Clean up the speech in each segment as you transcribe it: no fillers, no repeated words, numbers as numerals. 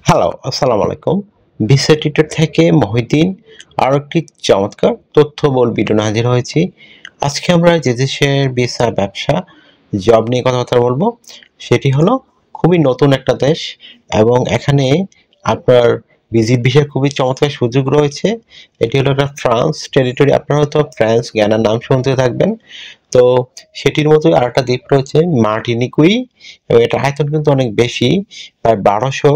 Hello, আসসালামু আলাইকুম। Visa tutor থেকে মহিউদ্দিন আরও একটি চমৎকার তথ্যবহুল ভিডিও নিয়ে হাজির হয়েছি। আজকে আমরা যে দেশের ভিসা ব্যবসা জব নিয়ে কথাবার্তা বলবো সেটি হলো খুবই নতুন একটা দেশ এবং এখানে আপনার ভিজিট ভিসার খুবই চমৎকার সুযোগ রয়েছে। এটি হলো একটা ফ্রান্স টেরিটরি। আপনারা হয়তো ফ্রান্স গায়ানার নাম শুনতে থাকবেন। তো সেটির মতোই আরেকটা দ্বীপ রয়েছে মার্টিনিকুই এবং এটার আয়তন কিন্তু অনেক বেশি, প্রায় ১২০০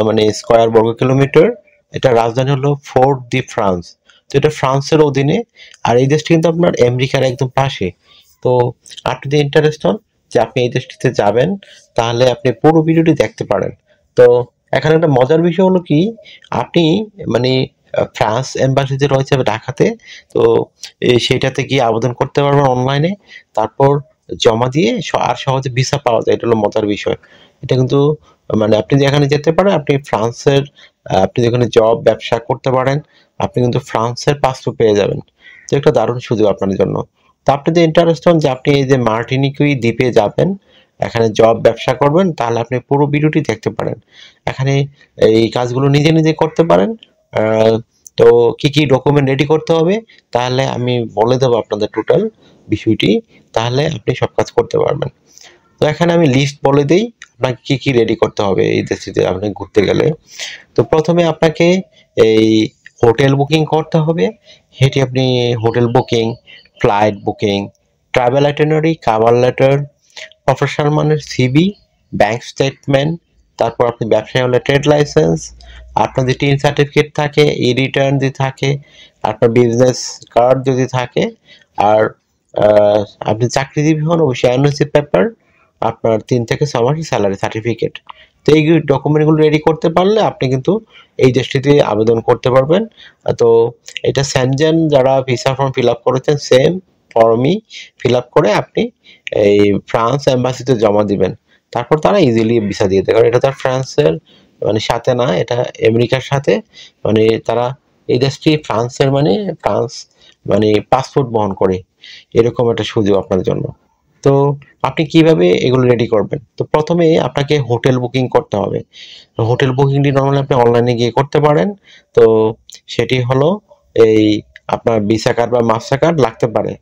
মানে স্কয়ার বর্গ কিলোমিটার। এটা রাজধানী হলো ফোর্ট দি ফ্রান্স। তো এটা ফ্রান্সের অধীনে, আর এই দেশটি কিন্তু আপনার আমেরিকার একদম পাশে। তো আপনি যদি ইন্টারেস্ট হন যে আপনি এই দেশটিতে যাবেন, তাহলে আপনি পুরো ভিডিওটি দেখতে পারেন। তো এখানে একটা মজার বিষয় হলো কি, আপনি মানে ফ্রান্স এম্বাসি যে রয়েছে ঢাকাতে, তো সেইটাতে গিয়ে আবেদন করতে পারবেন অনলাইনে। তারপর জমা দিয়ে আর সহজে ভিসা পাওয়া যায়। এটা হলো মজার বিষয়। এটা কিন্তু মানে আপনি যেখানে যেতে পারেন, আপনি ফ্রান্সের আপনি যেখানে জব ব্যবসা করতে পারেন, আপনি কিন্তু ফ্রান্সের পাসপোর্ট পেয়ে যাবেন। তো একটা দারুণ সুযোগ আপনার জন্য। তো আপনি যদি ইন্টারেস্ট হন যে আপনি এই যে মার্টিনিকুই দ্বীপে যাবেন, এখানে জব ব্যবসা করবেন, তাহলে আপনি পুরো ভিডিওটি দেখতে পারেন। এখানে এই কাজগুলো নিজে নিজে করতে পারেন। তো কি কি ডকুমেন্ট রেডি করতে হবে, তাহলে আমি বলে দেবো আপনাদের টোটাল বিষয়টি, তাহলে আপনি সব কাজ করতে পারবেন। তো এখানে আমি লিস্ট বলে দিই আপনাকে কি কি রেডি করতে হবে এই দেশটিতে আপনি ঘুরতে গেলে। তো প্রথমে আপনাকে এই হোটেল বুকিং করতে হবে। সেটি আপনি hotel booking, flight booking, travel itinerary, cover letter, professional মানের সিভি, ব্যাংক স্টেটমেন্ট, তারপর আপনি ব্যবসায়ী হলে ট্রেড লাইসেন্স, আপনার যদি টিন সার্টিফিকেট থাকে, ই রিটার্ন যদি থাকে, আপনার বিজনেস কার্ড যদি থাকে, আর আপনি চাকরিজীবী হন অবশ্যই এনওসি পেপার, আপনার ৩ থেকে ৬ মাসের স্যালারি সার্টিফিকেট। তো এই ডকুমেন্টগুলো রেডি করতে পারলে আপনি কিন্তু এই দেশটিতে আবেদন করতে পারবেন। তো এটা সেনজেন যারা ভিসা ফর্ম ফিল আপ করেছেন, সেম ফর্মই ফিল আপ করে আপনি এই ফ্রান্স এম্বাসিতে জমা দিবেন। তারপর তারা ইজিলি ভিসা দিয়ে দেয়, কারণ এটা তার ফ্রান্সের মানে সাথে না, এটা আমেরিকার সাথে। মানে তারা এই দেশটি ফ্রান্সের মানে ফ্রান্স মানে পাসপোর্ট বহন করে, এরকম একটা সুযোগ আপনার জন্য। তো আপনি কিভাবে এগুলো রেডি করবেন? তো প্রথমে আপনাকে হোটেল বুকিং করতে হবে। হোটেল বুকিংটি নরমালি আপনি অনলাইনে গিয়ে করতে পারেন। তো সেটি হলো এই আপনার ভিসা কার্ড বা মাস্টার কার্ড লাগতে পারে।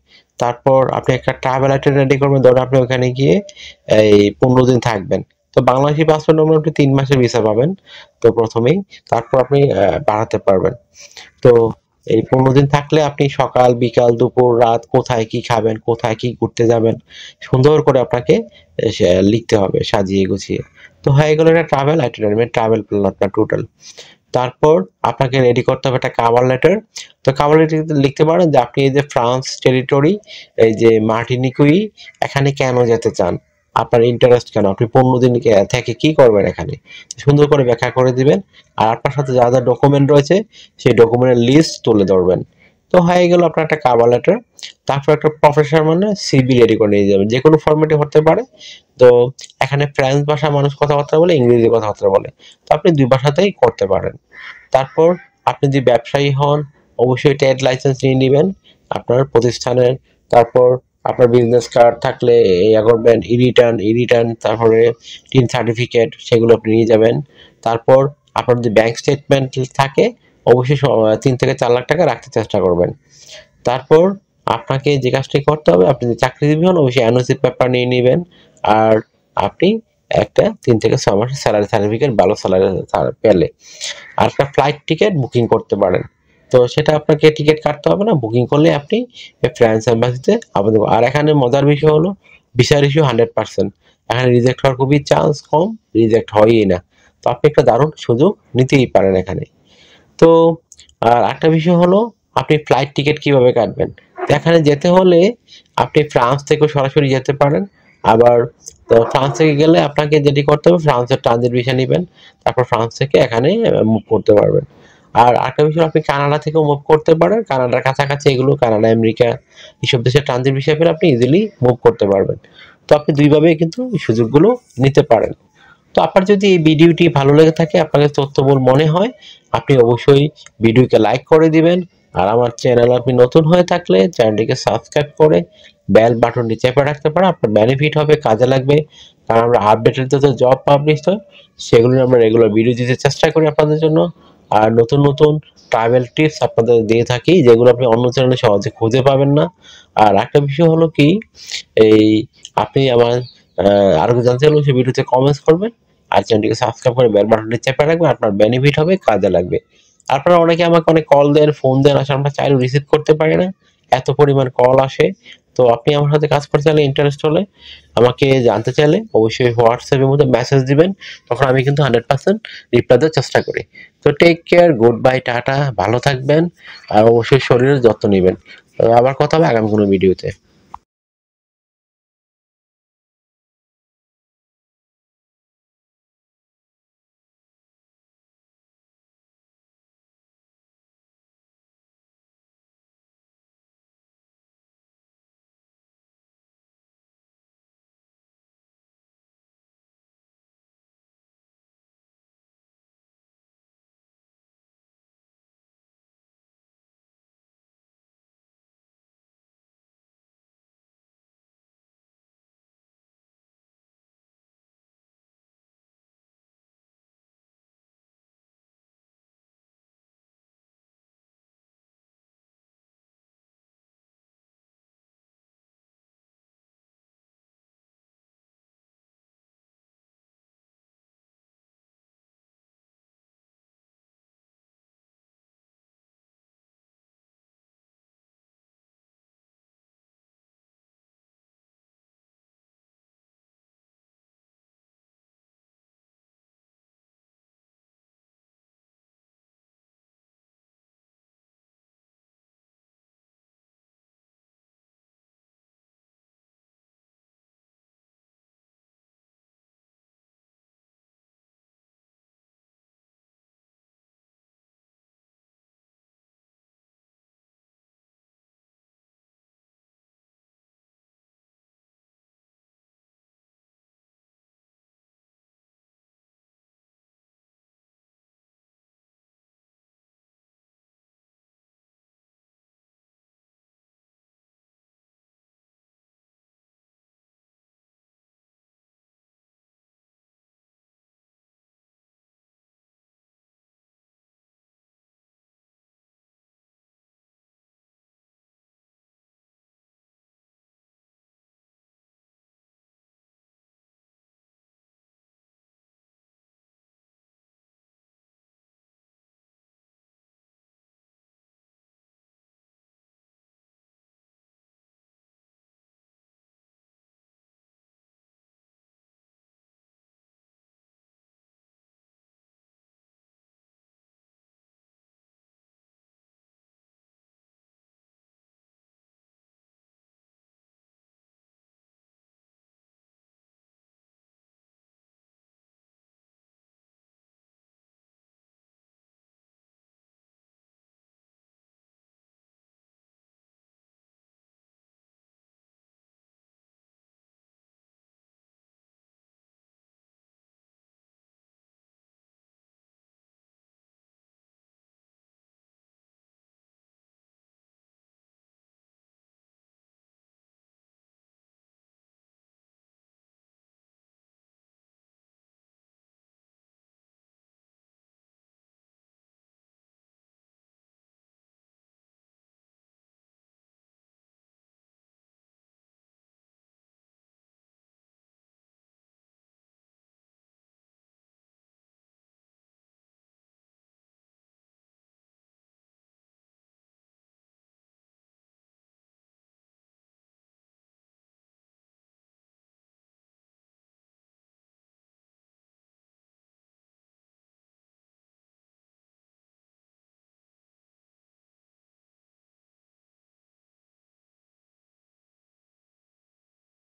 তারপর আপনি একটা ট্রাভেল আইটেম রেডি করবেন, ধরুন আপনি ওখানে গিয়ে এই ১৫ দিন থাকবেন। তো বাংলাদেশি পাসপোর্ট নরমালি আপনি ৩ মাসের ভিসা পাবেন। তো প্রথমেই তারপর আপনি বাড়াতে পারবেন। তো এই ১৫ দিন থাকলে আপনি সকাল, বিকাল, দুপুর, রাত কোথায় কি খাবেন, কোথায় কি ঘুরতে যাবেন, সুন্দর করে আপনাকে লিখতে হবে সাজিয়ে গুছিয়ে। তো হয়ে গেল একটা ট্রাভেল আইটিনারি, ট্রাভেল প্ল্যান আপনার টোটাল। তারপর আপনাকে রেডি করতে হবে একটা কভার লেটার। তো কভার লেটার লিখতে পারেন যে আপনি এই যে ফ্রান্স টেরিটরি, এই যে মার্টিনিকুই, এখানে কেন যেতে চান, আপনার ইন্টারেস্ট কেন, আপনি ১৫ দিন থেকে কি করবেন এখানে, সুন্দর করে ব্যাখ্যা করে দিবেন। আর আপনার সাথে যা যা ডকুমেন্ট রয়েছে সেই ডকুমেন্টের লিস্ট তুলে ধরবেন। তো হয়ে গেল আপনার একটা কভার লেটার। তারপর একটা প্রফেশনাল মানে সিভি রেডি করে নিয়ে যাবেন, যে কোনো ফরম্যাটে হতে পারে। তো এখানে ফ্রেঞ্চ ভাষা মানুষ কথাবার্তা বলে, ইংরেজি কথাবার্তা বলে, তো আপনি ২ ভাষাতেই করতে পারেন। তারপর আপনি যদি ব্যবসায়ী হন, অবশ্যই ট্রেড লাইসেন্স নিয়ে নেবেন আপনার প্রতিষ্ঠানের। তারপর আপনার বিজনেস কার্ড থাকলে ইয়া করবেন, ই রিটার্ন, তারপরে টিন সার্টিফিকেট, সেগুলো আপনি নিয়ে যাবেন। তারপর আপনার যদি ব্যাংক স্টেটমেন্ট থাকে, অবশ্যই ৩ থেকে ৪ লাখ টাকা রাখতে চেষ্টা করবেন। তারপর আপনাকে যে কাজটি করতে হবে, আপনি যদি চাকরিজীবী হন অবশ্যই এনওসি পেপার নিয়ে নেবেন। আর আপনি একটা ৩ থেকে ৬ মাসের স্যালারি সার্টিফিকেট, ভালো স্যালারি পেলে আর একটা ফ্লাইট টিকিট বুকিং করতে পারেন। তো সেটা আপনাকে টিকিট কাটতে হবে না, বুকিং করলে আপনি ফ্রান্স এম্বাসিতে আবেদন। আর এখানে মজার বিষয় হলো ভিসার ইস্যু 100%। এখানে রিজেক্ট হওয়ার খুবই চান্স কম, রিজেক্ট হয়ই না। তো আপনি একটা দারুণ সুযোগ নিতেই পারেন এখানে। তো আর একটা বিষয় হলো আপনি ফ্লাইট টিকিট কিভাবে কাটবেন। তো এখানে যেতে হলে আপনি ফ্রান্স থেকে সরাসরি যেতে পারেন। আবার তো ফ্রান্স থেকে গেলে আপনাকে যেটি করতে হবে, ফ্রান্সের ট্রানজিট ভিসা নেবেন। তারপর ফ্রান্স থেকে এখানে মুভ করতে পারবেন। আর আরেকটা বিষয়, আপনি কানাডা থেকেও মুভ করতে পারেন। কানাডার কাছাকাছি এগুলো, কানাডা, আমেরিকা, এইসব দেশের ট্রানজিট ভিসা পেলে আপনি ইজিলি মুভ করতে পারবেন। তো আপনি দুইভাবেই কিন্তু এই সুযোগগুলো নিতে পারেন। তো আপনার যদি এই ভিডিওটি ভালো লেগে থাকে, আপনাকে তথ্যবহুল মনে হয়, আপনি অবশ্যই ভিডিওকে লাইক করে দিবেন। আর আমার চ্যানেল আপনি নতুন হয়ে থাকলে চ্যানেলটিকে সাবস্ক্রাইব করে বেল বাটনটি চেপে রাখতে পারেন। আপনার বেনিফিট হবে, কাজে লাগবে। কারণ আমরা আপডেটেড যত জব পাবলিশ হয় সেগুলো নিয়ে আমরা রেগুলার ভিডিও দিতে চেষ্টা করি আপনাদের জন্য। আর নতুন নতুন ট্রাভেল টিপস আপনাদের দিয়ে থাকি যেগুলো আপনি অন্য চ্যানেলে সহজে খুঁজে পাবেন না। আর একটা বিষয় হলো কি, এই আপনি আমার আরো জানতে চাইলে সেই ভিডিওতে কমেন্টস করবেন আর চ্যানেলটিকে সাবস্ক্রাইব করে বেল বাটনটি চেপে রাখবেন, আপনার বেনিফিট হবে, কাজে লাগবে। আপনারা অনেকে আমাকে অনেক কল দেন, ফোন দেন, আসলে আমরা চাইলেও রিসিভ করতে পারি না, এত পরিমাণ কল আসে। তো আপনি আমার সাথে কাজ করতে চাইলে, ইন্টারেস্ট হলে, আমাকে জানতে চাইলে অবশ্যই হোয়াটসঅ্যাপের মধ্যে মেসেজ দিবেন, তখন আমি কিন্তু 100% রিপ্লাই দেওয়ার চেষ্টা করি। তো take care, good bye, tata, ভালো থাকবেন আর অবশ্যই শরীরের যত্ন নেবেন। আবার কথা হবে আগামী কোনো ভিডিওতে।